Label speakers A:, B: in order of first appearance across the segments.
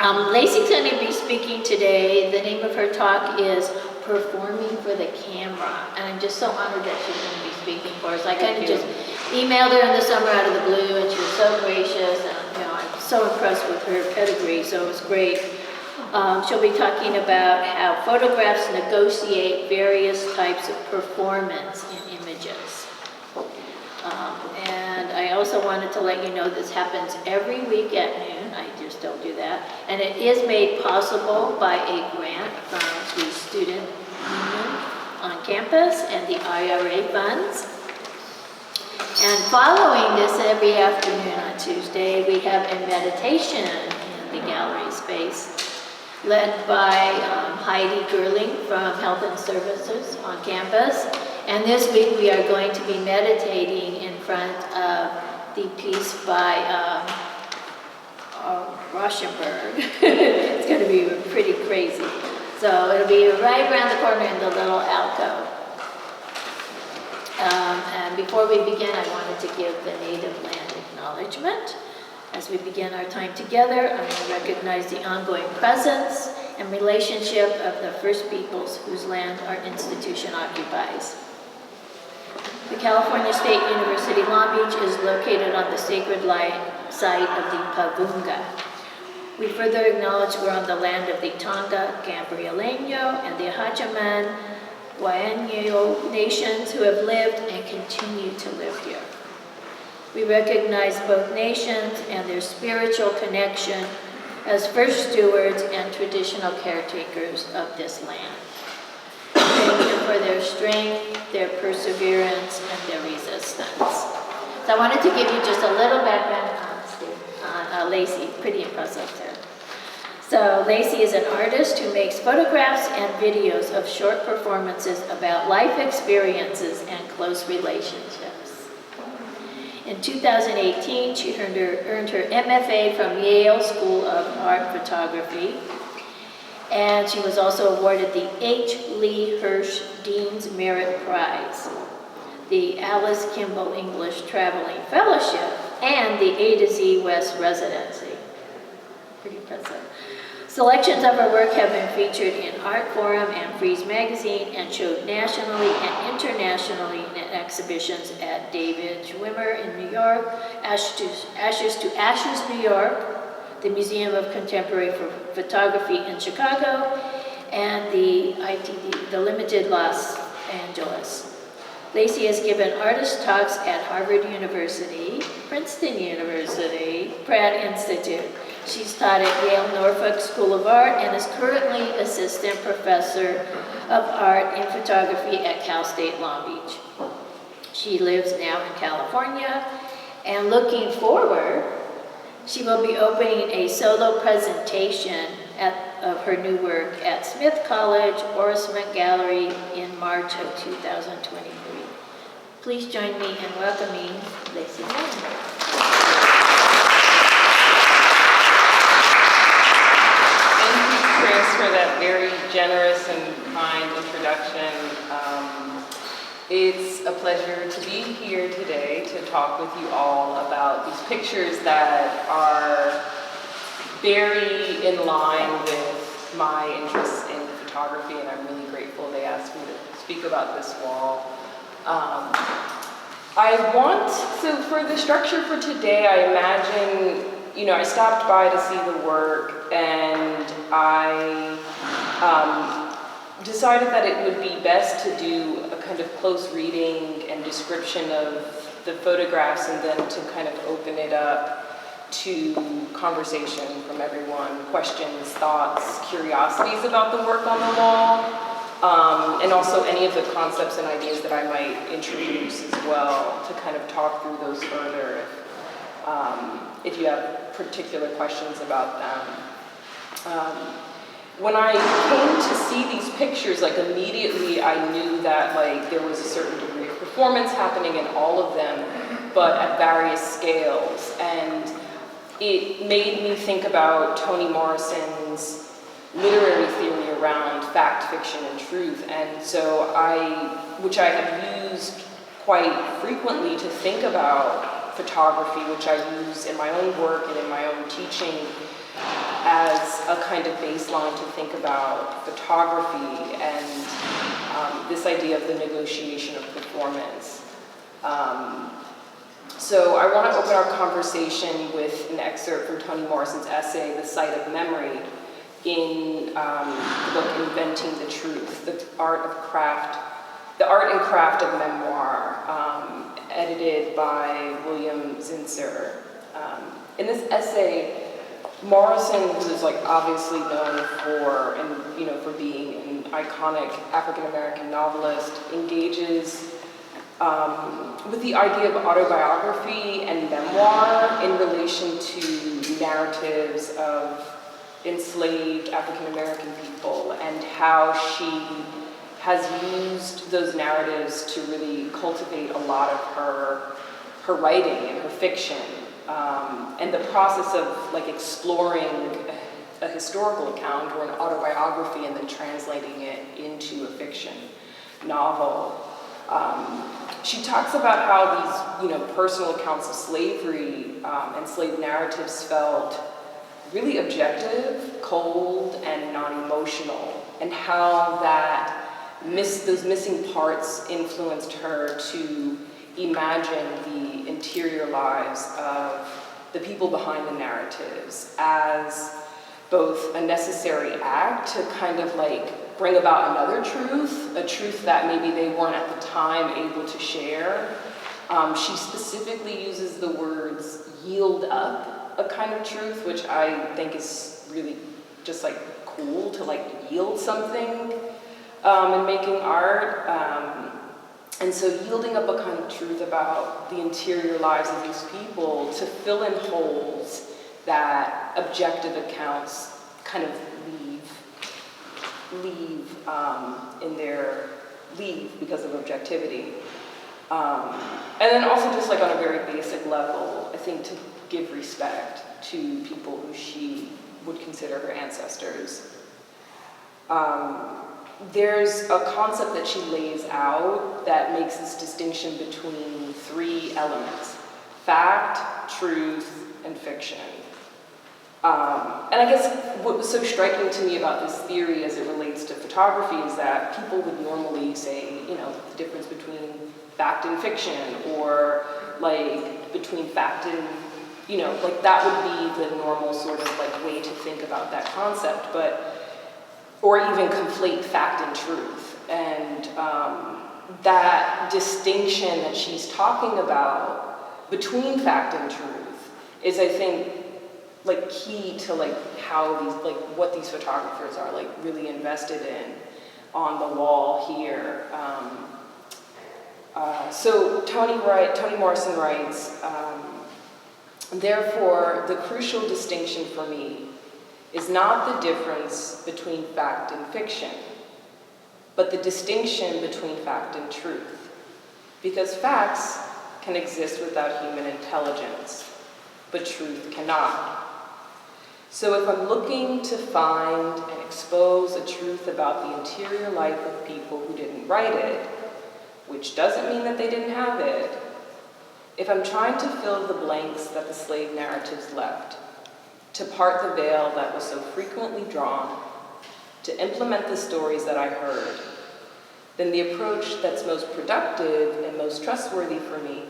A: Lacey's going to be speaking today. The name of her talk is Performing for the Camera, and I'm just so honored that she's going to be speaking for us. I kind of just emailed her in the summer out of the blue, and she was so gracious, and I'm so impressed with her pedigree, so it was great. She'll be talking about how photographs negotiate various types of performance in images. And I also wanted to let you know this happens every week at noon. I just don't do that. And it is made possible by a grant from the student union on campus and the IRA funds. And following this, every afternoon on Tuesday, we have a meditation in the gallery space led by Heidi Gerling from Health and Services on campus. And this week we are going to be meditating in front of the piece by Rauschenberg. It's going to be pretty crazy. So it'll be right around the corner in the little alcove. And before we begin, I wanted to give the native land acknowledgement. As we begin our time together, I want to recognize the ongoing presence and relationship of the First Peoples whose land our institution occupies. The California State University Long Beach is located on the sacred site of the Pavunga. We further acknowledge we're on the land of the Tonga, Gabrieleño, and the Hachaman Guayanyo nations who have lived and continue to live here. We recognize both nations and their spiritual connection as first stewards and traditional caretakers of this land. Thank you for their strength, their perseverance, and their resistance. So I wanted to give you just a little background on Lacey. Pretty impressive too. So Lacey is an artist who makes photographs and videos of short performances about life experiences and close relationships. In 2018, she earned her MFA from Yale School of Art Photography, and she was also awarded the H. Lee Hirsch Dean's Merit Prize, the Alice Kimball English Traveling Fellowship, and the A to Z West Residency. Pretty impressive. Selections of her work have been featured in Art Forum and Frieze magazine and showed nationally and internationally in exhibitions at David Schwimmer in New York, Ashes to Ashes, New York, the Museum of Contemporary Photography in Chicago, and the ITD, the Limited Los Angeles. Lacey has given artist talks at Harvard University, Princeton University, Pratt Institute. She's taught at Yale Norfolk School of Art and is currently assistant professor of art and photography at Cal State Long Beach. She lives now in California, and looking forward, she will be opening a solo presentation of her new work at Smith College Orrisman Gallery in March of 2023. Please join me in welcoming Lacey Lennon.
B: For that very generous and kind introduction. It's a pleasure to be here today to talk with you all about these pictures that are very in line with my interests in photography, and I'm really grateful they asked me to speak about this wall. So for the structure for today, I imagine I stopped by to see the work, and I decided that it would be best to do a kind of close reading and description of the photographs, and then to kind of open it up to conversation from everyone, questions, thoughts, curiosities about the work on the wall, and also any of the concepts and ideas that I might introduce as well, to kind of talk through those further if you have particular questions about them. When I came to see these pictures, immediately I knew that there was a certain degree of performance happening in all of them, but at various scales. And it made me think about Toni Morrison's literary theory around fact, fiction, and truth. And so which I have used quite frequently to think about photography, which I use in my own work and in my own teaching as kind of baseline to think about photography and this idea of the negotiation of performance. So I want to open our conversation with an excerpt from Toni Morrison's essay, The Site of Memory, in the book Inventing the Truth, the art and craft of memoir, edited by William Zinsser. In this essay, Morrison, who is like obviously known for for being an iconic African-American novelist, engages with the idea of autobiography and memoir in relation to narratives of enslaved African-American people and how she has used those narratives to really cultivate a lot of her writing and her fiction. And the process of like exploring a historical account or an autobiography and then translating it into a fiction novel. She talks about how these, personal accounts of slavery and slave narratives felt really objective, cold, and non-emotional, and how that those missing parts influenced her to imagine the interior lives of the people behind the narratives as both a necessary act to kind of like bring about another truth, a truth that maybe they weren't at the time able to share. She specifically uses the words yield up a kind of truth, which I think is really just like cool to like yield something in making art. And so yielding up a kind of truth about the interior lives of these people to fill in holes that objective accounts kind of leave because of objectivity. And then also just like on a very basic level, I think to give respect to people who she would consider her ancestors. There's a concept that she lays out that makes this distinction between three elements: fact, truth, and fiction. And I guess what was so striking to me about this theory as it relates to photography is that people would normally say, the difference between fact and fiction, or like between fact and, like that would be the normal sort of like way to think about that concept, or even conflate fact and truth. And that distinction that she's talking about between fact and truth is, I think, like key to like how these, like what these photographers are like really invested in on the wall here. So Toni Morrison writes, therefore, the crucial distinction for me is not the difference between fact and fiction, but the distinction between fact and truth. Because facts can exist without human intelligence, but truth cannot. So if I'm looking to find and expose a truth about the interior life of people who didn't write it, which doesn't mean that they didn't have it, if I'm trying to fill the blanks that the slave narratives left, to part the veil that was so frequently drawn, to implement the stories that I heard, then the approach that's most productive and most trustworthy for me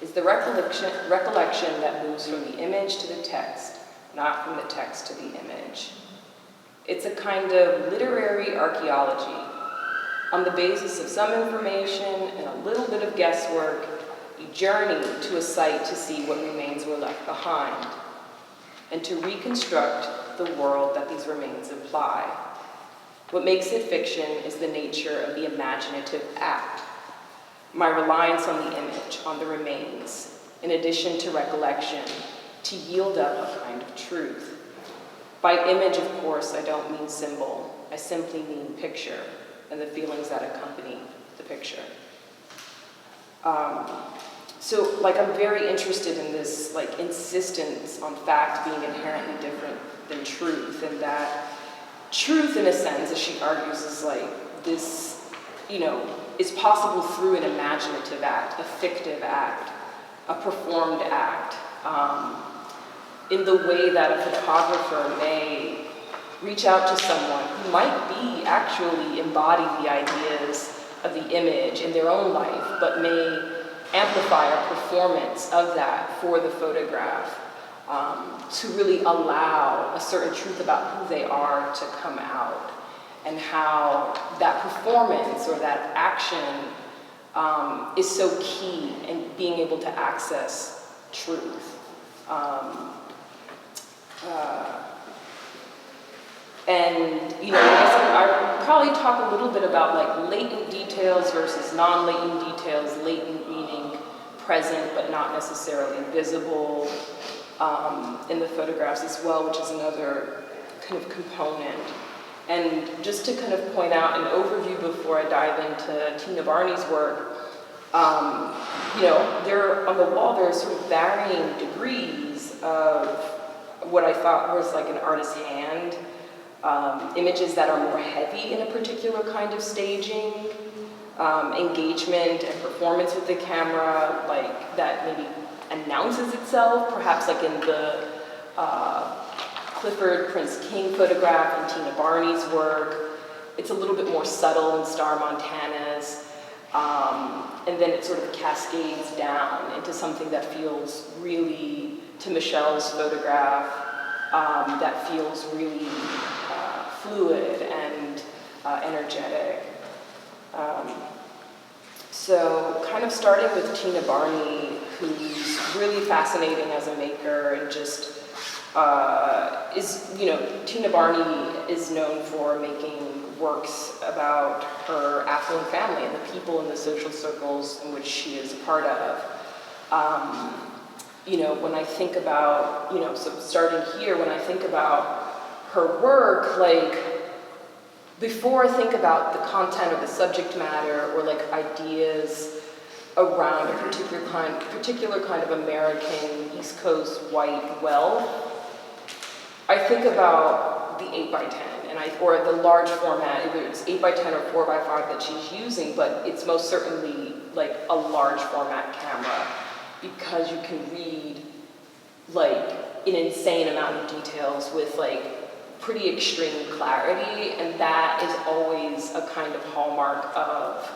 B: is the recollection that moves from the image to the text, not from the text to the image. It's a kind of literary archaeology. On the basis of some information and a little bit of guesswork, you journey to a site to see what remains were left behind, and to reconstruct the world that these remains imply. What makes it fiction is the nature of the imaginative act, my reliance on the image, on the remains, in addition to recollection, to yield up a kind of truth. By image, of course, I don't mean symbol. I simply mean picture and the feelings that accompany the picture. So, like, I'm very interested in this, like, insistence on fact being inherently different than truth, and that truth, in a sense, as she argues, is like this, is possible through an imaginative act, a fictive act, a performed act, in the way that a photographer may reach out to someone who might be actually embody the ideas of the image in their own life, but may amplify a performance of that for the photograph, to really allow a certain truth about who they are to come out, and how that performance or that action is so key in being able to access truth. And, you know, I guess I'll probably talk a little bit about like latent details versus non-latent details, latent meaning present but not necessarily visible in the photographs as well, which is another kind of component. And just to kind of point out an overview before I dive into Tina Barney's work, you know, there on the wall there are sort of varying degrees of what I thought was like an artist's hand. Images that are more heavy in a particular kind of staging, engagement and performance with the camera, like that maybe announces itself, perhaps like in the Clifford Prince King photograph and Tina Barney's work. It's a little bit more subtle in Star Montana's, and then it sort of cascades down into something that feels really, to Michelle's photograph, that feels really fluid and energetic. So kind of starting with Tina Barney, who's really fascinating as a maker and just is, you know, Tina Barney is known for making works about her affluent family and the people in the social circles in which she is a part of. You know, when I think about, you know, so starting here, when I think about her work, like, before I think about the content or the subject matter or like ideas around a particular kind of American East Coast white wealth, I think about the 8x10 or the large format, either it's 8x10 or 4x5 that she's using, but it's most certainly like a large format camera because you can read like an insane amount of details with like pretty extreme clarity, and that is always a kind of hallmark of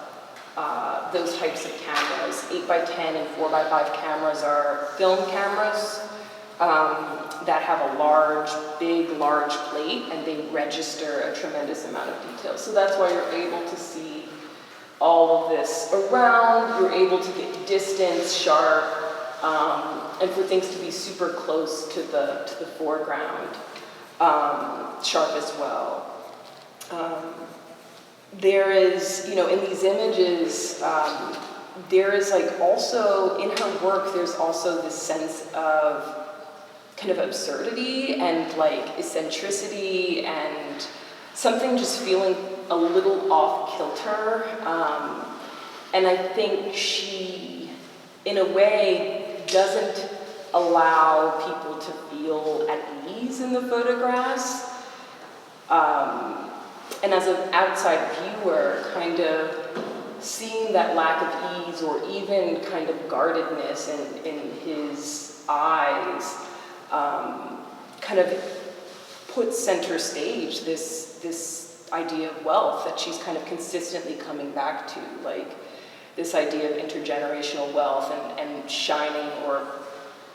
B: those types of cameras. 8x10 and 4x5 cameras are film cameras that have a large plate, and they register a tremendous amount of detail. So that's why you're able to see all of this around, you're able to get distance, sharp, and for things to be super close to the foreground. Sharp as well. There is, you know, in these images, there is like also, in her work, there's also this sense of kind of absurdity and like eccentricity and something just feeling a little off kilter. And I think she, in a way, doesn't allow people to feel at ease in the photographs. And as an outside viewer, kind of seeing that lack of ease or even kind of guardedness in his eyes kind of puts center stage this idea of wealth that she's kind of consistently coming back to, like this idea of intergenerational wealth and shining or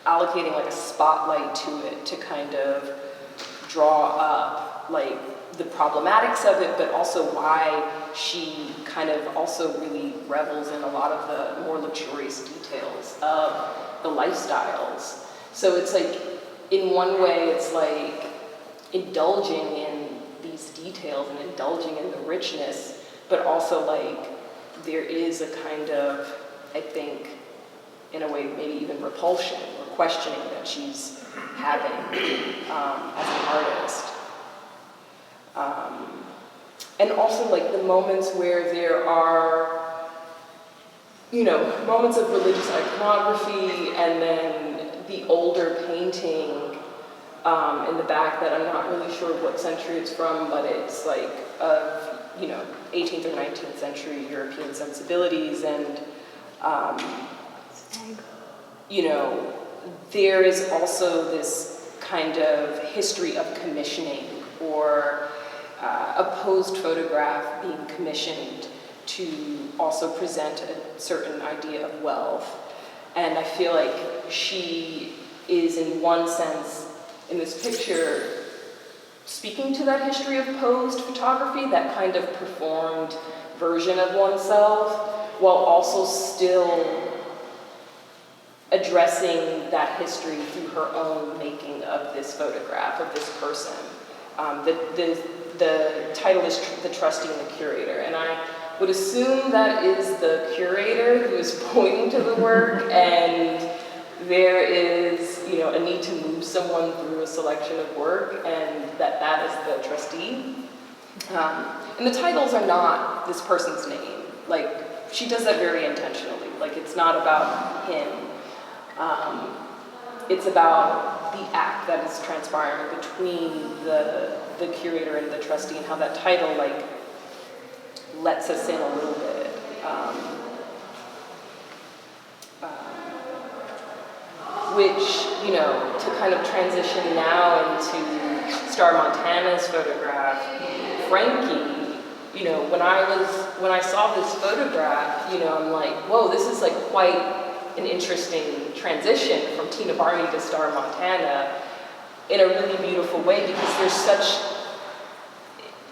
B: allocating like a spotlight to it to kind of draw up like the problematics of it, but also why she kind of also really revels in a lot of the more luxurious details of the lifestyles. So it's like, in one way, it's like indulging in these details and indulging in the richness, but also like there is a kind of, I think, in a way, maybe even repulsion or questioning that she's having as an artist. And also like the moments where there are, you know, moments of religious iconography, and then the older painting in the back that I'm not really sure what century it's from, but it's like of, you know, 18th or 19th century European sensibilities, and you know, there is also this kind of history of commissioning or a posed photograph being commissioned to also present a certain idea of wealth. And I feel like she is, in one sense, in this picture, speaking to that history of posed photography, that kind of performed version of oneself, while also still addressing that history through her own making of this photograph of this person. The title is The Trustee and the Curator, and I would assume that is the curator who is pointing to the work, and there is, you know, a need to move someone through a selection of work, and that is the trustee. And the titles are not this person's name. Like, she does that very intentionally. Like, it's not about him. It's about the act that is transpiring between the curator and the trustee, and how that title, like, lets us in a little bit. Which, you know, to kind of transition now into Star Montana's photograph, Frankie, you know, when I saw this photograph, you know, I'm like, whoa, this is like quite an interesting transition from Tina Barney to Star Montana in a really beautiful way, because there's such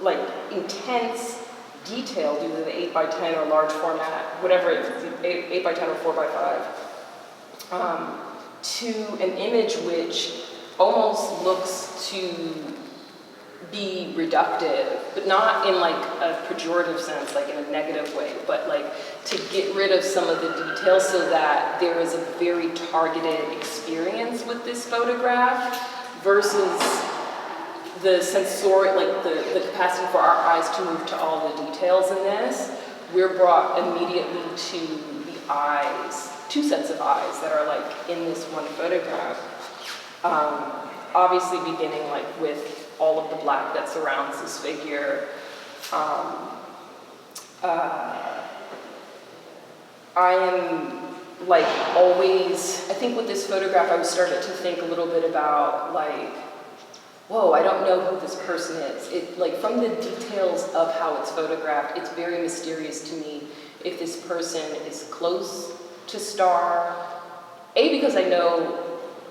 B: like intense detail due to the 8x10 or large format, whatever it is, 8x10 or 4x5, to an image which almost looks to be reductive, but not in like a pejorative sense, like in a negative way, but like to get rid of some of the details so that there is a very targeted experience with this photograph versus the sensoric, like the capacity for our eyes to move to all the details in this. We're brought immediately to the eyes, two sets of eyes that are like in this one photograph. Obviously beginning like with all of the black that surrounds this figure. I am like always, I think with this photograph I started to think a little bit about like, whoa, I don't know who this person is. It, like, from the details of how it's photographed, it's very mysterious to me if this person is close to Star. A, because I know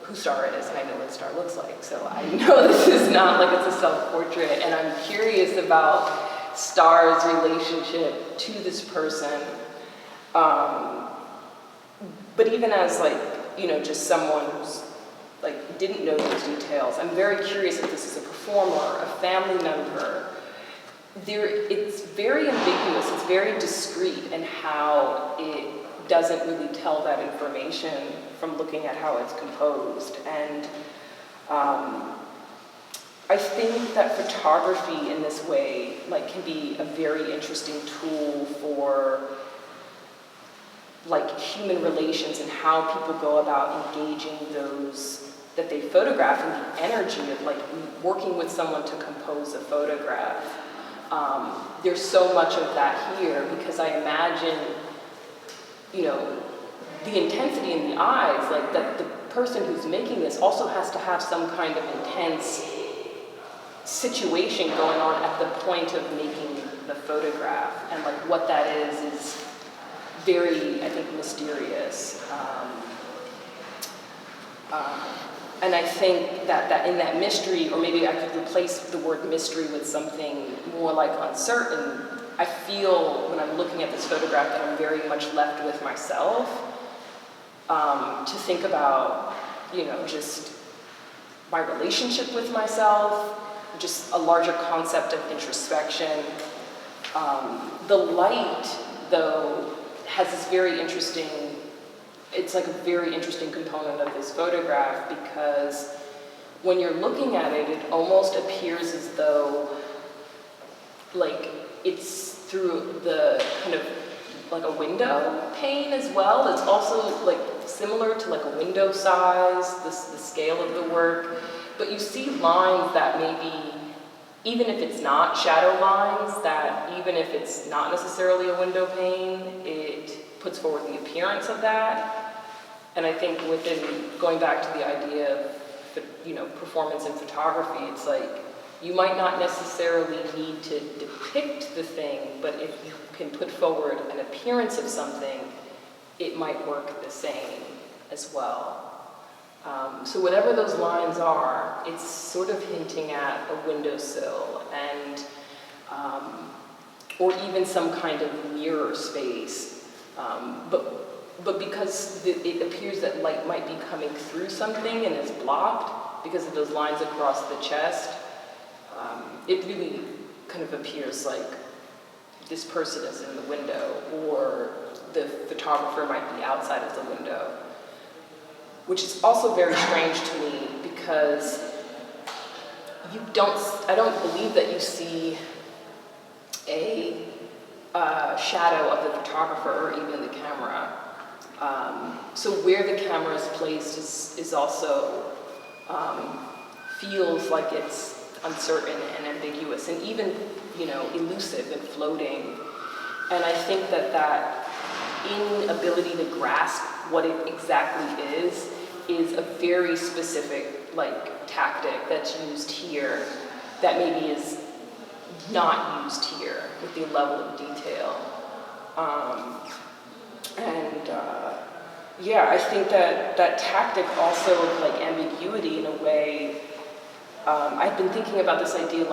B: who Star is and I know what Star looks like, so I know this is not like it's a self-portrait, and I'm curious about Star's relationship to this person. But even as like, you know, just someone who's like didn't know those details, I'm very curious if this is a performer, a family member. It's very ambiguous, it's very discreet in how it doesn't really tell that information from looking at how it's composed. And I think that photography in this way like can be a very interesting tool for like human relations and how people go about engaging those that they photograph, and the energy of like working with someone to compose a photograph. There's so much of that here, because I imagine, you know, the intensity in the eyes, like that the person who's making this also has to have some kind of intense situation going on at the point of making the photograph, and like what that is very, I think, mysterious. And I think that in that mystery, or maybe I could replace the word mystery with something more like uncertain, I feel when I'm looking at this photograph that I'm very much left with myself to think about, you know, just my relationship with myself, just a larger concept of introspection. The light, though, has this very interesting, it's like a very interesting component of this photograph, because when you're looking at it, it almost appears as though like it's through the kind of like a window pane as well. It's also like similar to like a window size, the scale of the work, but you see lines that maybe, even if it's not shadow lines, that even if it's not necessarily a window pane, it puts forward the appearance of that. And I think within, going back to the idea of, you know, performance in photography, it's like You might not necessarily need to depict the thing, but if you can put forward an appearance of something, it might work the same as well. So whatever those lines are, it's sort of hinting at a windowsill and, or even some kind of mirror space. But because it appears that light might be coming through something and is blocked because of those lines across the chest, it really kind of appears like this person is in the window, or the photographer might be outside of the window. Which is also very strange to me because I don't believe that you see a shadow of the photographer or even the camera. So where the camera is placed is also feels like it's uncertain and ambiguous and even, elusive and floating. And I think that inability to grasp what it exactly is a very specific, tactic that's used here that maybe is not used here with the level of detail. I think that tactic also of ambiguity in a way, I've been thinking about this idea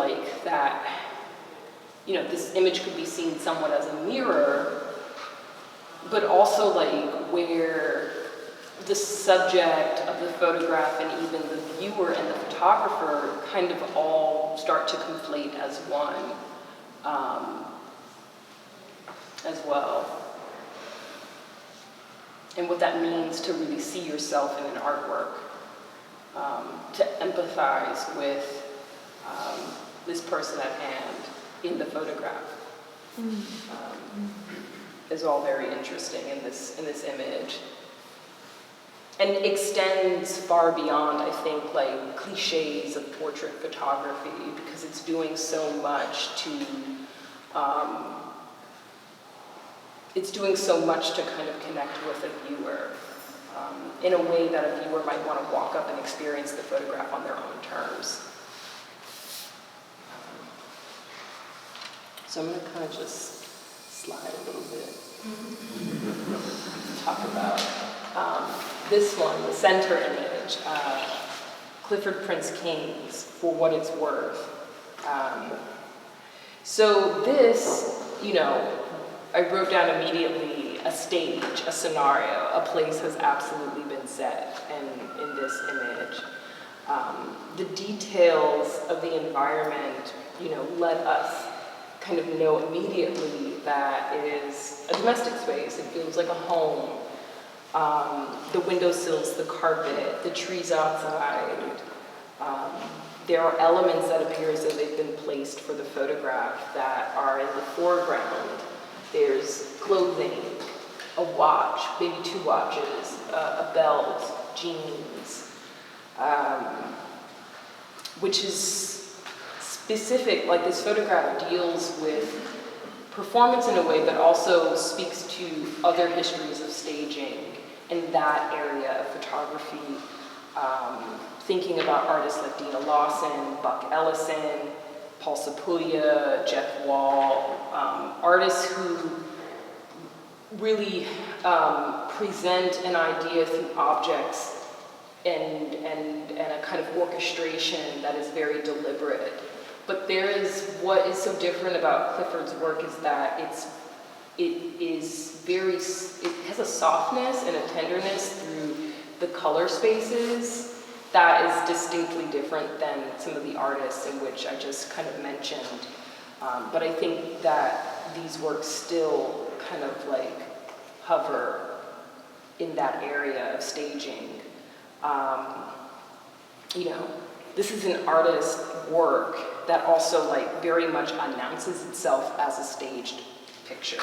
B: that, this image could be seen somewhat as a mirror, but also where the subject of the photograph and even the viewer and the photographer kind of all start to conflate as one as well. And what that means to really see yourself in an artwork, to empathize with this person at hand in the photograph. Is all very interesting in this image. And extends far beyond, I think, cliches of portrait photography, because it's doing so much to kind of connect with a viewer in a way that a viewer might want to walk up and experience the photograph on their own terms. So I'm going to kind of just slide a little bit, talk about this one, the center image, Clifford Prince King's For What It's Worth. So this, I wrote down immediately a stage, a scenario, a place has absolutely been set in this image. The details of the environment, let us kind of know immediately that it is a domestic space. It feels like a home. The windowsills, the carpet, the trees outside. There are elements that appear as though they've been placed for the photograph that are in the foreground. There's clothing, a watch, maybe 2 watches, a belt, jeans, which is specific. This photograph deals with performance in a way, but also speaks to other histories of staging in that area of photography. Thinking about artists like Dina Lawson, Buck Ellison, Paul Sapulia, Jeff Wall, artists who really present an idea through objects and a kind of orchestration that is very deliberate. But what is so different about Clifford's work is that it has a softness and a tenderness through the color spaces that is distinctly different than some of the artists in which I just kind of mentioned. But I think that these works still kind of hover in that area of staging. This is an artist's work that also very much announces itself as a staged picture.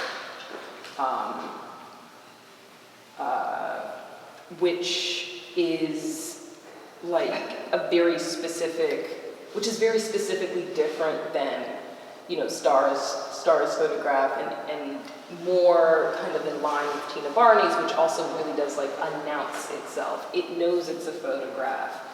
B: Which is very specifically different than, Starr's photograph and more kind of in line with Tina Barney's, which also really does announce itself. It knows it's a photograph.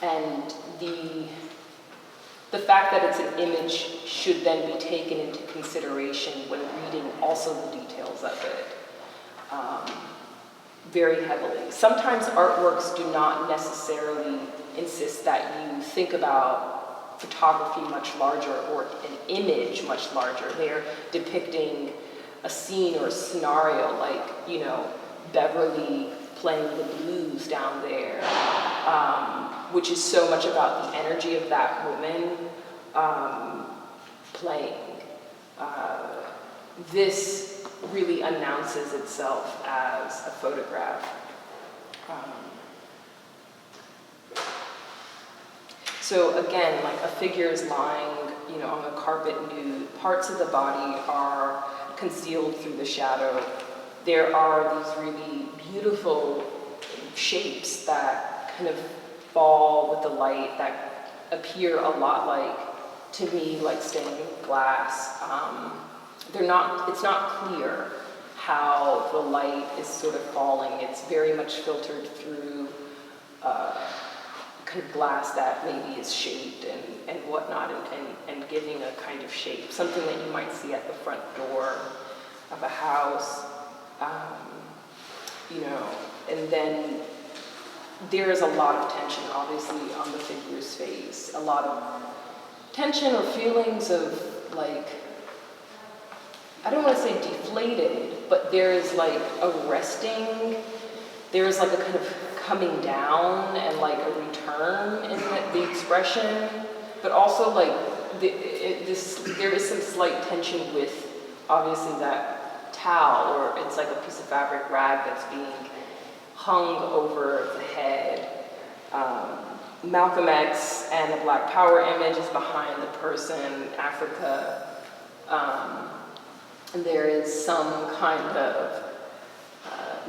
B: And the the fact that it's an image should then be taken into consideration when reading also the details of it very heavily. Sometimes artworks do not necessarily insist that you think about photography much larger or an image much larger. They're depicting a scene or a scenario like, you know, Beverly playing the blues down there, which is so much about the energy of that woman playing. This really announces itself as a photograph. So again, like a figure is lying, you know, on the carpet nude. Parts of the body are concealed through the shadow. There are these really beautiful shapes that kind of fall with the light that appear a lot like, to me, like stained glass. It's not clear how the light is sort of falling. It's very much filtered through kind of glass that maybe is shaped and whatnot, and giving a kind of shape, something that you might see at the front door of a house, you know. And then there is a lot of tension, obviously, on the figure's face, a lot of tension or feelings of, like, I don't want to say deflated, but there is like a resting, there is like a kind of coming down and like a return in the expression, but also like there is some slight tension with obviously that towel, or it's like a piece of fabric rag that's being hung over the head. Malcolm X and the Black Power image is behind the person, Africa. And there is some kind of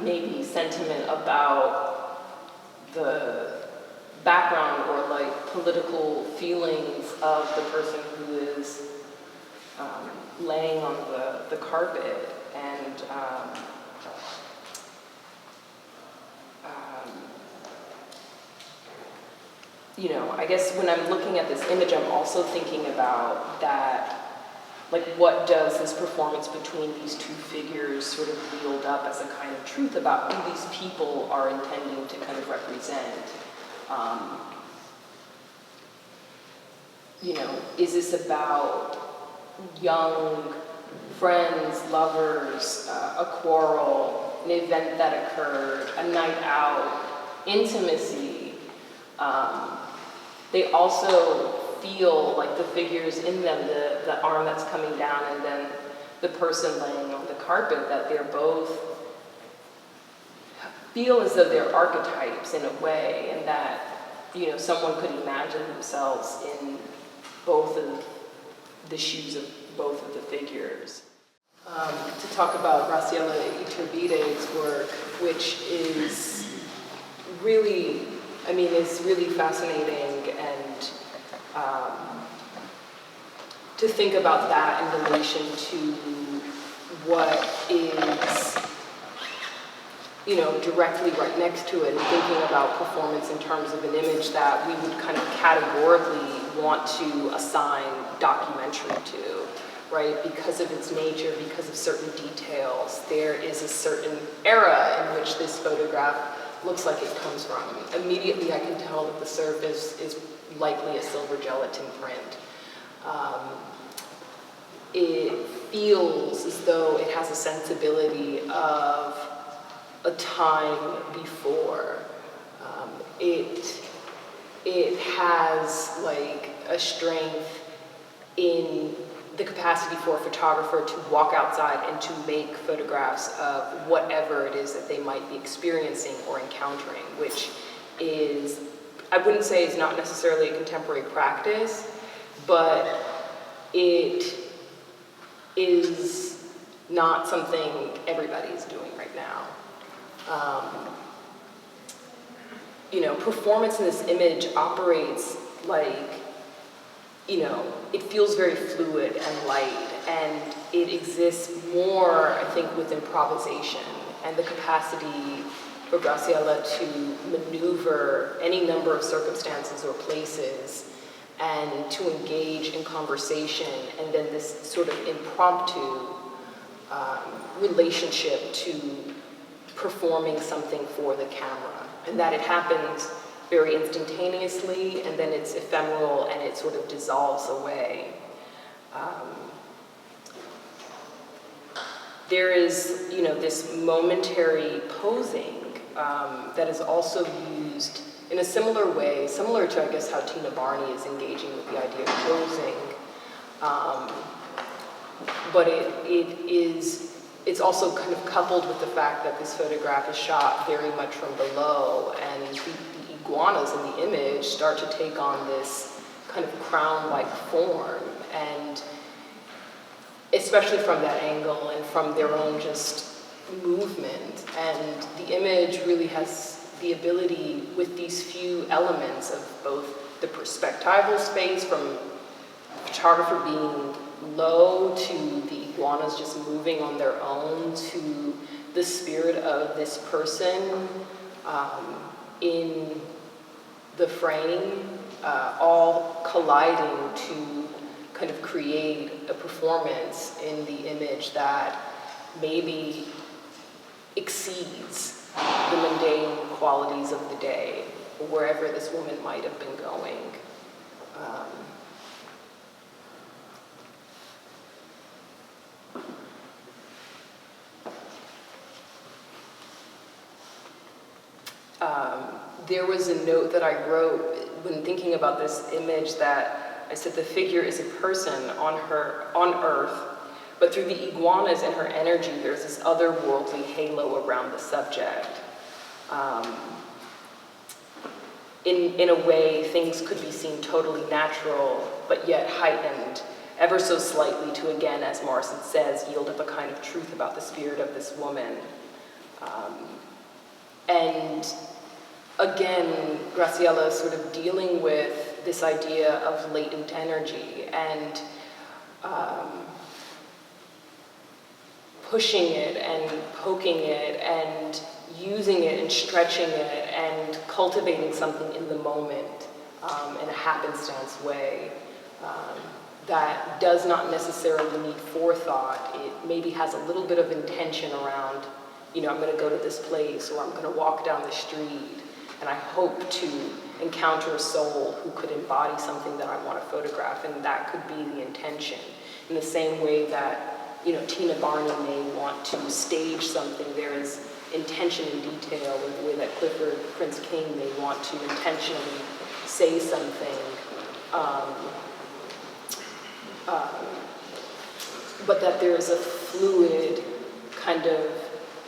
B: maybe sentiment about the background or like political feelings of the person who is laying on the carpet. And you know, I guess when I'm looking at this image, I'm also thinking about that, like, what does this performance between these two figures sort of wield up as a kind of truth about who these people are intending to kind of represent? You know, is this about young friends, lovers, a quarrel, an event that occurred, a night out, intimacy? They also feel like the figures in them, the arm that's coming down and then the person laying on the carpet, that they're both feel as though they're archetypes in a way, and that, you know, someone could imagine themselves in both of the shoes of both of the figures. To talk about Graciela Iturbide's work, which is really, I mean, it's really fascinating, and to think about that in relation to what is, you know, directly right next to it, and thinking about performance in terms of an image that we would kind of categorically want to assign documentary to, right? Because of its nature, because of certain details, there is a certain era in which this photograph looks like it comes from. Immediately I can tell that the surface is likely a silver gelatin print. It feels as though it has a sensibility of a time before. It has like a strength in the capacity for a photographer to walk outside and to make photographs of whatever it is that they might be experiencing or encountering, which is, I wouldn't say is not necessarily a contemporary practice, but it is not something everybody is doing right now. You know, performance in this image operates like, you know, it feels very fluid and light, and it exists more, I think, with improvisation and the capacity for Graciela to maneuver any number of circumstances or places and to engage in conversation, and then this sort of impromptu relationship to performing something for the camera, and that it happens very instantaneously, and then it's ephemeral and it sort of dissolves away. There is, this momentary posing that is also used in a similar way, similar to, I guess, how Tina Barney is engaging with the idea of posing. But it's also kind of coupled with the fact that this photograph is shot very much from below, and the iguanas in the image start to take on this kind of crown-like form, and especially from that angle and from their own just movement. And the image really has the ability, with these few elements of both the perspectival space, from photographer being low to the iguanas just moving on their own, to the spirit of this person in the frame, all colliding to kind of create a performance in the image that maybe exceeds the mundane qualities of the day, or wherever this woman might have been going. There was a note that I wrote when thinking about this image that I said the figure is a person on Earth, but through the iguanas and her energy, there's this otherworldly halo around the subject. In a way, things could be seen totally natural, but yet heightened ever so slightly to, again, as Morrison says, yield up a kind of truth about the spirit of this woman. And again, Graciela sort of dealing with this idea of latent energy and pushing it and poking it and using it and stretching it and cultivating something in the moment in a happenstance way that does not necessarily need forethought. It maybe has a little bit of intention around, I'm going to go to this place, or I'm going to walk down the street, and I hope to encounter a soul who could embody something that I want to photograph, and that could be the intention. In the same way that, Tina Barney may want to stage something, there is intention and detail in the way that Clifford Prince King may want to intentionally say something, but that there is a fluid kind of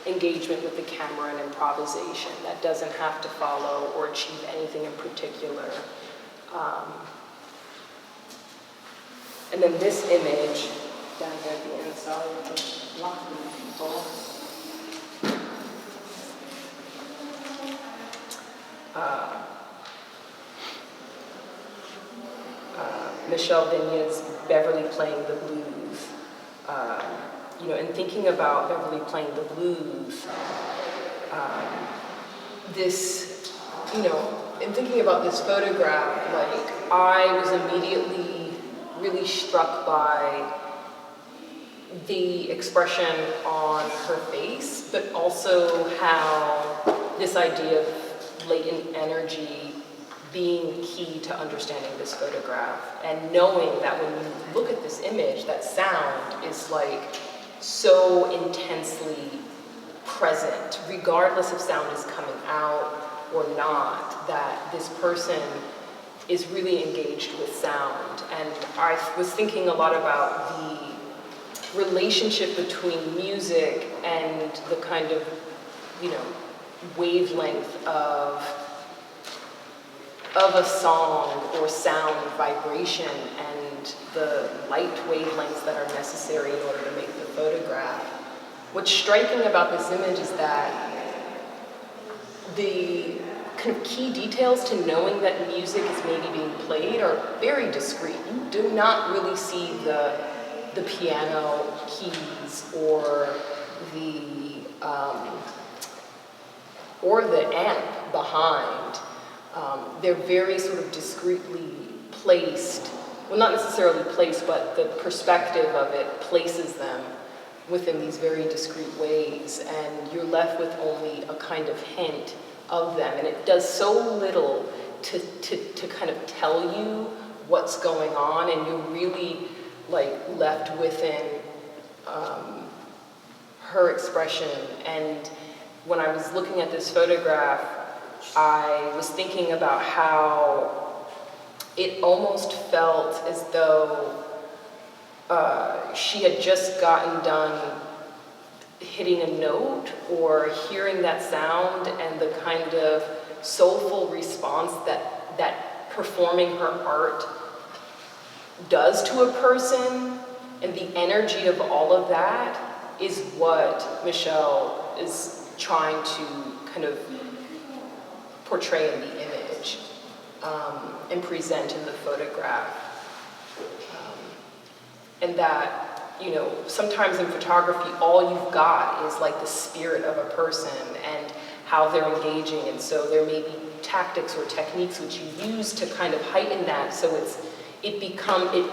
B: engagement with the camera and improvisation that doesn't have to follow or achieve anything in particular. And then this image down here at the end, sorry, with lots of people. Michelle Vignea's Beverly Playing the Blues. In thinking about Beverly Playing the Blues, in thinking about this photograph, I was immediately really struck by the expression on her face, but also how this idea of latent energy being key to understanding this photograph, and knowing that when you look at this image, that sound is so intensely present, regardless if sound is coming out or not, that this person is really engaged with sound. And I was thinking a lot about the relationship between music and the kind of, wavelength of a song or sound vibration, and the light wavelengths that are necessary in order to make the photograph. What's striking about this image is that the kind of key details to knowing that music is maybe being played are very discreet. You do not really see the piano keys or the amp behind. They're very sort of discreetly placed, well, not necessarily placed, but the perspective of it places them within these very discrete ways, and you're left with only a kind of hint of them, and it does so little to kind of tell you what's going on, and you're really like left within her expression. And when I was looking at this photograph, I was thinking about how it almost felt as though she had just gotten done hitting a note or hearing that sound, and the kind of soulful response that performing her art does to a person, and the energy of all of that is what Michelle is trying to kind of portray in the image and present in the photograph. And that, you know, sometimes in photography, all you've got is like the spirit of a person and how they're engaging, and so there may be tactics or techniques which you use to kind of heighten that, so it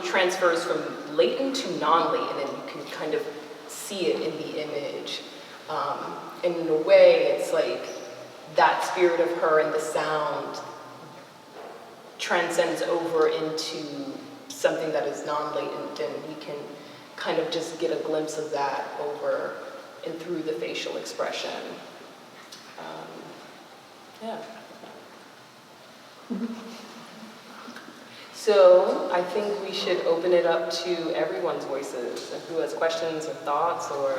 B: transfers from latent to non-latent, and you can kind of see it in the image. And in a way, it's like that spirit of her and the sound transcends over into something that is non-latent, and we can kind of just get a glimpse of that over and through the facial expression. Yeah. So I think we should open it up to everyone's voices, and who has questions or thoughts or.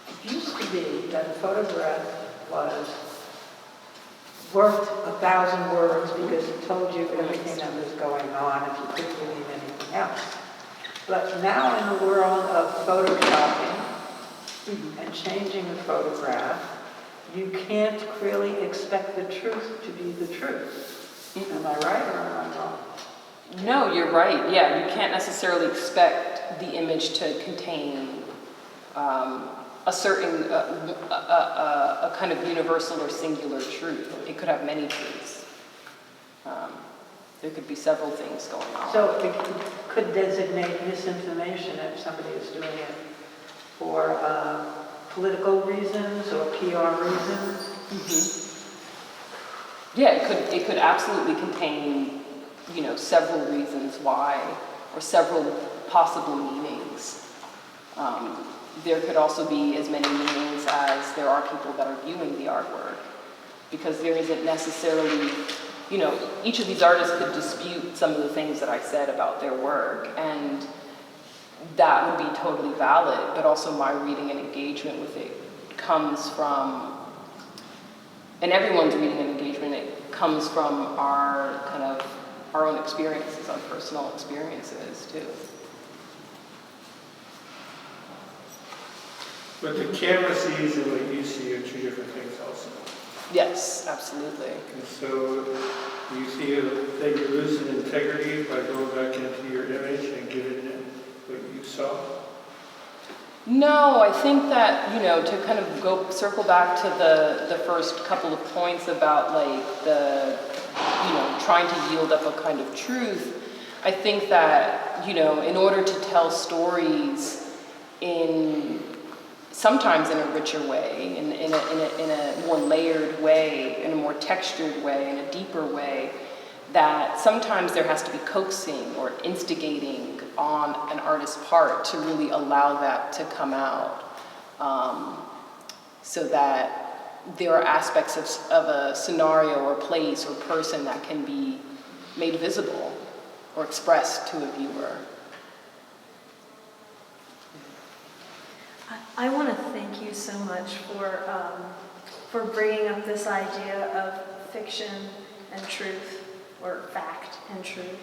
C: It used to be that a photograph was worth 1,000 words because it told you everything that was going on if you couldn't believe anything else. But now in the world of photoshopping and changing a photograph, you can't really expect the truth to be the truth. Am I right or am I wrong?
B: No, you're right. Yeah, you can't necessarily expect the image to contain a certain, a kind of universal or singular truth. It could have many truths. There could be several things going on.
C: So it could designate misinformation if somebody is doing it for political reasons or PR reasons.
B: Mm-hmm. Yeah, it could absolutely contain, you know, several reasons why, or several possible meanings. There could also be as many meanings as there are people that are viewing the artwork, because there isn't necessarily, you know, each of these artists could dispute some of the things that I said about their work, and that would be totally valid, but also my reading and engagement with it comes from, and everyone's reading and engagement, it comes from our kind of, our own experiences, our personal experiences too.
D: But the camera sees and what you see are two different things also.
B: Yes, absolutely.
D: And so do you feel that you're losing integrity by going back into your image and giving it what you saw?
B: No, I think that, you know, to kind of circle back to the first couple of points about like the, you know, trying to yield up a kind of truth, I think that, you know, in order to tell stories sometimes in a richer way, in a more layered way, in a more textured way, in a deeper way, that sometimes there has to be coaxing or instigating on an artist's part to really allow that to come out, so that there are aspects of a scenario or place or person that can be made visible or expressed to a viewer.
E: I want to thank you so much for bringing up this idea of fiction and truth, or fact and truth.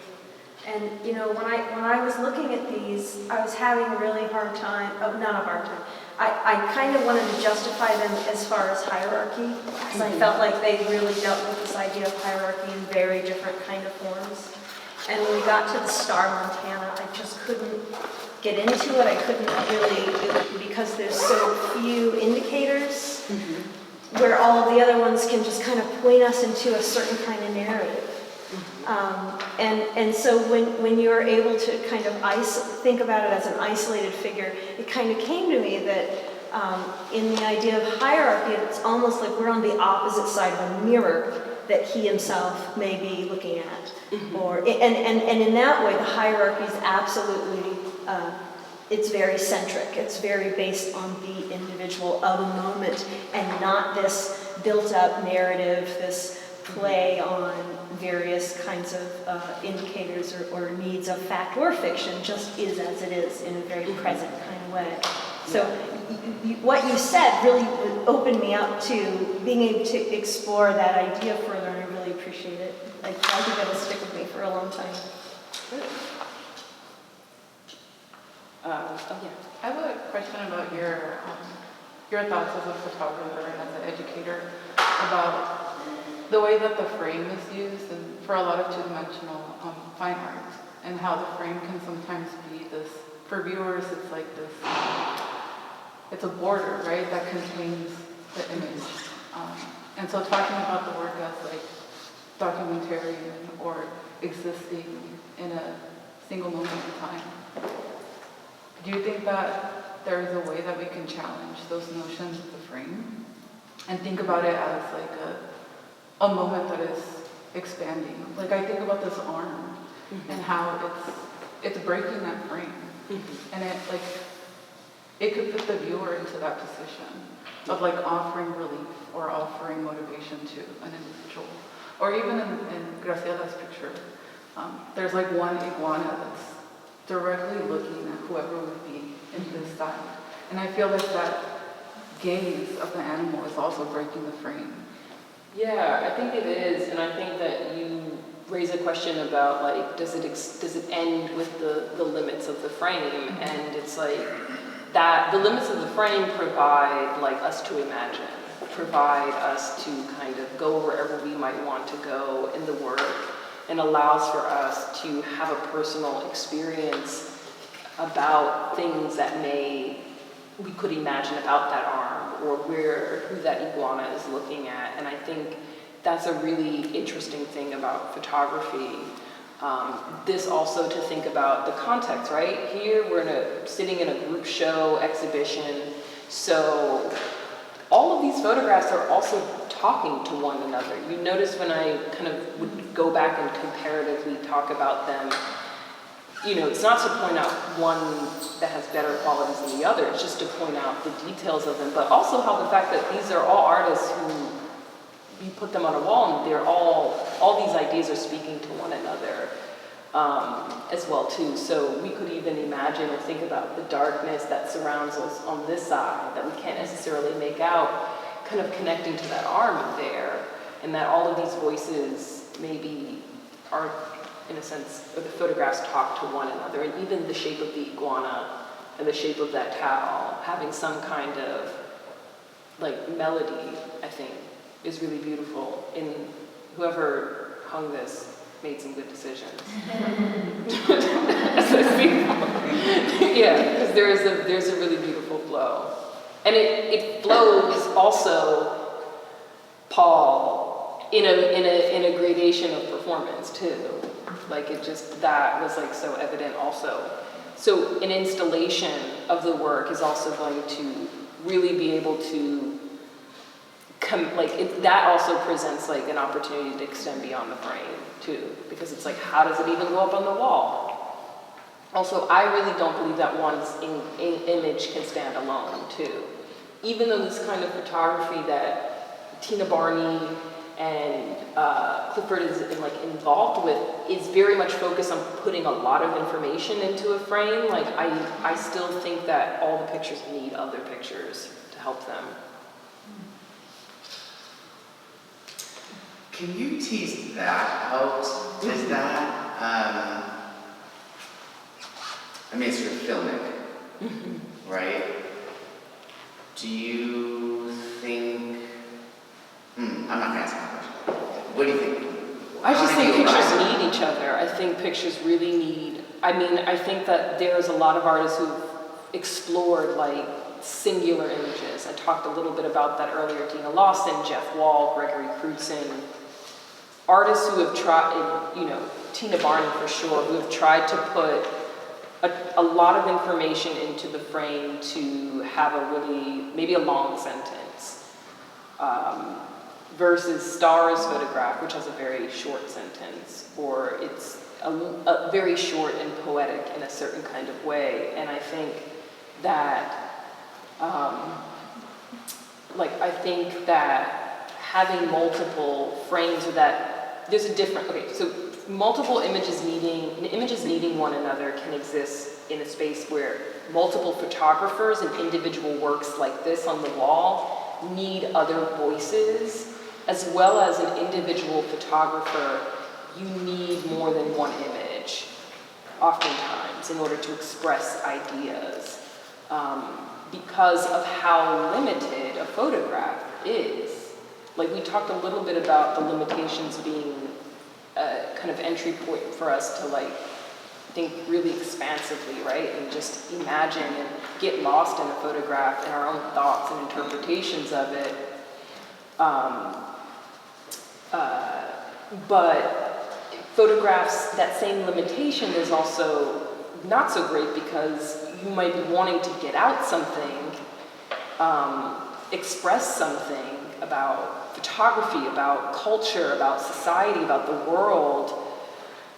E: And you know, when I was looking at these, I was having a really hard time. Oh, not a hard time. I kind of wanted to justify them as far as hierarchy, because I felt like they really dealt with this idea of hierarchy in very different kind of forms. And when we got to the star Montana, I just couldn't get into it. I couldn't really, because there's so few indicators. where all of the other ones can just kind of point us into a certain kind of narrative. And so when you're able to kind of think about it as an isolated figure, it kind of came to me that in the idea of hierarchy, it's almost like we're on the opposite side of a mirror that he himself may be looking at. And in that way, the hierarchy is absolutely, it's very centric. It's very based on the individual of a moment and not this built-up narrative, this play on various kinds of indicators or needs of fact or fiction, just is as it is in a very present kind of way. So what you said really opened me up to being able to explore that idea further, and I really appreciate it. I think that'll stick with me for a long time.
F: I have a question about your thoughts as a photographer and as an educator about the way that the frame is used and for a lot of two-dimensional fine art, and how the frame can sometimes be this, for viewers, it's like this, it's a border, right, that contains the image. And so talking about the work as like documentarian or existing in a single moment in time, do you think that there is a way that we can challenge those notions of the frame and think about it as like a moment that is expanding? Like I think about this arm and how it's breaking that frame, and it could put the viewer into that position of like offering relief or offering motivation to an individual. Or even in Graciela's picture, there's like one iguana that's directly looking at whoever would be in this side. And I feel like that gaze of the animal is also breaking the frame.
B: Yeah, I think it is, and I think that you raise a question about like, does it end with the limits of the frame? And it's like that the limits of the frame provide like us to imagine, provide us to kind of go wherever we might want to go in the work, and allows for us to have a personal experience about things that we could imagine about that arm or who that iguana is looking at. And I think that's a really interesting thing about photography. This also to think about the context, right? Here we're sitting in a group show exhibition, so all of these photographs are also talking to one another. You notice when I kind of would go back and comparatively talk about them, it's not to point out one that has better qualities than the other, it's just to point out the details of them, but also how the fact that these are all artists who, you put them on a wall and they're all these ideas are speaking to one another as well too. So we could even imagine or think about the darkness that surrounds us on this side that we can't necessarily make out, kind of connecting to that arm there, and that all of these voices maybe are, in a sense, or the photographs talk to one another, and even the shape of the iguana and the shape of that towel having some kind of like melody, I think, is really beautiful. And whoever hung this made some good decisions. Yeah, because there's a really beautiful flow, and it flows also, Paul, in a gradation of performance too. Like that was like so evident also. So an installation of the work is also going to really be able to that also presents like an opportunity to extend beyond the frame too, because it's like, how does it even go up on the wall? Also, I really don't believe that one's image can stand alone too. Even though this kind of photography that Tina Barney and Clifford is involved with is very much focused on putting a lot of information into a frame. Like I still think that all the pictures need other pictures to help them.
G: Can you tease that out? Is that, it's sort of filmic, right? Do you think, I'm not gonna ask that question. What do you think?
B: I just think pictures need each other. I think pictures really need, I think that there's a lot of artists who've explored like singular images. I talked a little bit about that earlier. Dina Lawson, Jeff Wall, Gregory Crutzen, artists who have tried, you know, Tina Barney for sure, who have tried to put a lot of information into the frame to have a really, maybe a long sentence, versus Starr's photograph, which has a very short sentence, or it's a very short and poetic in a certain kind of way. And I think that, I think that having multiple frames, or that there's a different, okay, so multiple images needing one another can exist in a space where multiple photographers and individual works like this on the wall need other voices, as well as an individual photographer. You need more than one image, oftentimes, in order to express ideas, because of how limited a photograph is. Like, we talked a little bit about the limitations being a kind of entry point for us to, like, think really expansively, right? And just imagine and get lost in a photograph and our own thoughts and interpretations of it. But photographs, that same limitation is also not so great, because you might be wanting to get out something, express something about photography, about culture, about society, about the world,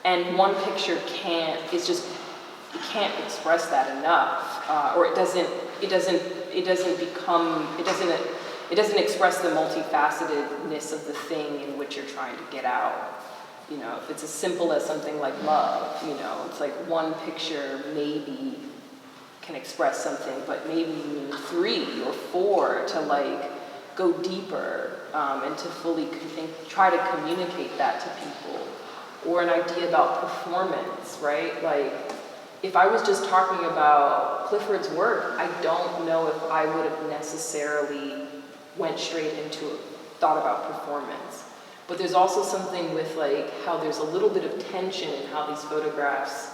B: and one picture can't express that enough, or it doesn't express the multifacetedness of the thing in which you're trying to get out. You know, if it's as simple as something like love, you know, it's like one picture maybe can express something, but maybe you need 3 or 4 to, like, go deeper, and to fully try to communicate that to people. Or an idea about performance, right? Like, if I was just talking about Clifford's work, I don't know if I would have necessarily went straight into thought about performance. But there's also something with, like, how there's a little bit of tension in how these photographs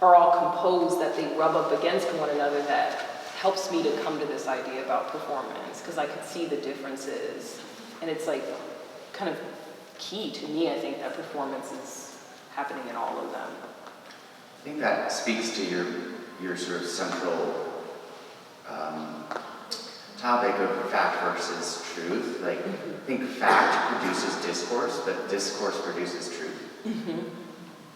B: are all composed, that they rub up against one another, that helps me to come to this idea about performance, because I could see the differences. And it's, like, kind of key to me, I think, that performance is happening in all of them.
G: I think that speaks to your sort of central topic of fact versus truth. Like, I think fact produces discourse, but discourse produces truth.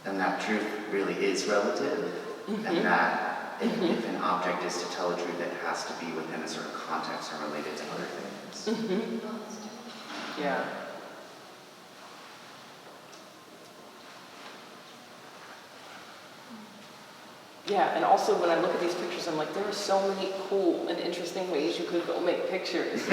G: And that truth really is relative, and that if an object is to tell a truth, it has to be within a certain context and related to other things.
B: Yeah. Yeah, and also when I look at these pictures, I'm like, there are so many cool and interesting ways you could go make pictures.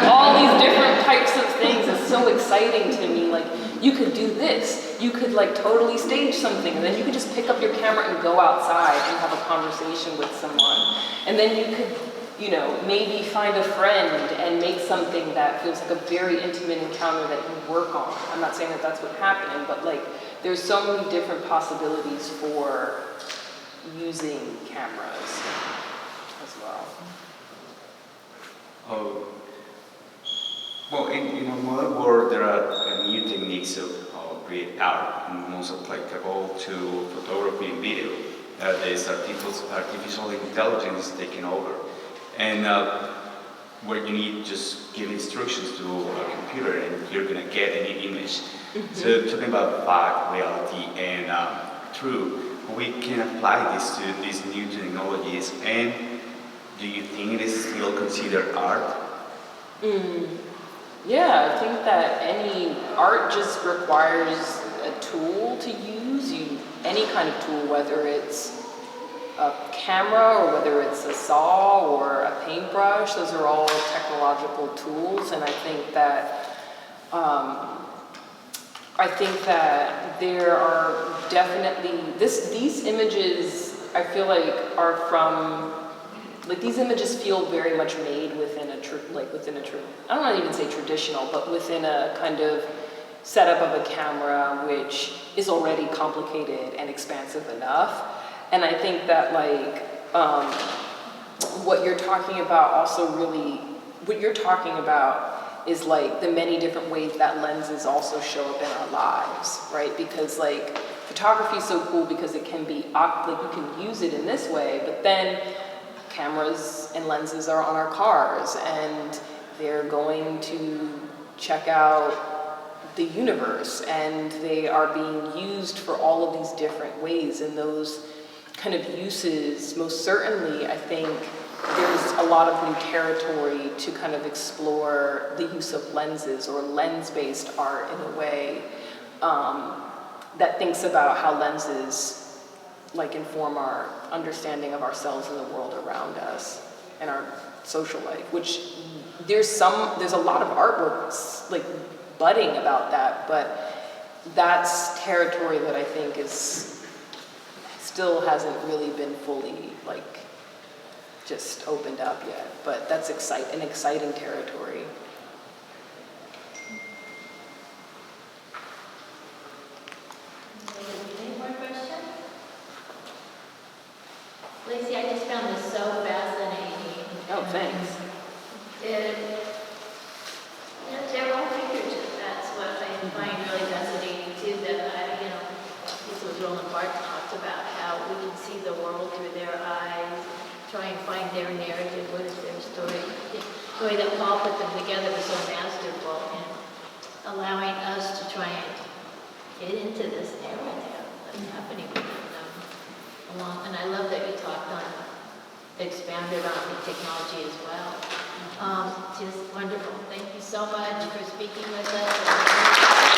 B: All these different types of things. It's so exciting to me. Like, you could do this. You could, like, totally stage something, and then you could just pick up your camera and go outside and have a conversation with someone. And then you could, you know, maybe find a friend and make something that feels like a very intimate encounter that you work on. I'm not saying that that's what's happening, but, like, there's so many different possibilities for using cameras as well.
H: Well, in a modern world, there are new techniques of create art, and most applicable to photography and video. There's artificial intelligence taking over, and where you need just give instructions to a computer, and you're gonna get any image. So talking about fact, reality, and truth, we can apply this to these new technologies. And do you think it is still considered art?
B: Yeah, I think that any art just requires a tool to use. Any kind of tool, whether it's a camera or whether it's a saw or a paintbrush, those are all technological tools. And I think that there are definitely these images, I feel like, are from, like, these images feel very much made within a I don't want to even say traditional, but within a kind of setup of a camera which is already complicated and expansive enough. And I think that, like, what you're talking about also really, what you're talking about is like the many different ways that lenses also show up in our lives, right? Because like photography is so cool because it can be, like you can use it in this way, but then cameras and lenses are on our cars and they're going to check out the universe and they are being used for all of these different ways, and those kind of uses, most certainly, I think there's a lot of new territory to kind of explore the use of lenses or lens-based art in a way that thinks about how lenses like inform our understanding of ourselves and the world around us and our social life, which there's a lot of artwork like budding about that, but that's territory that I think still hasn't really been fully like just opened up yet, but that's an exciting territory.
A: Any more questions? Lacey, I just found this so fascinating.
B: Oh, thanks.
A: They're all figures. That's what I find really fascinating too. That this was Roland Barthes talked about how we can see the world through their eyes, try and find their narrative. What is their story? The way that Paul put them together was so masterful in allowing us to try and get into this narrative that's happening within them. And I love that you expanded on the technology as well. Just wonderful. Thank you so much for speaking with us.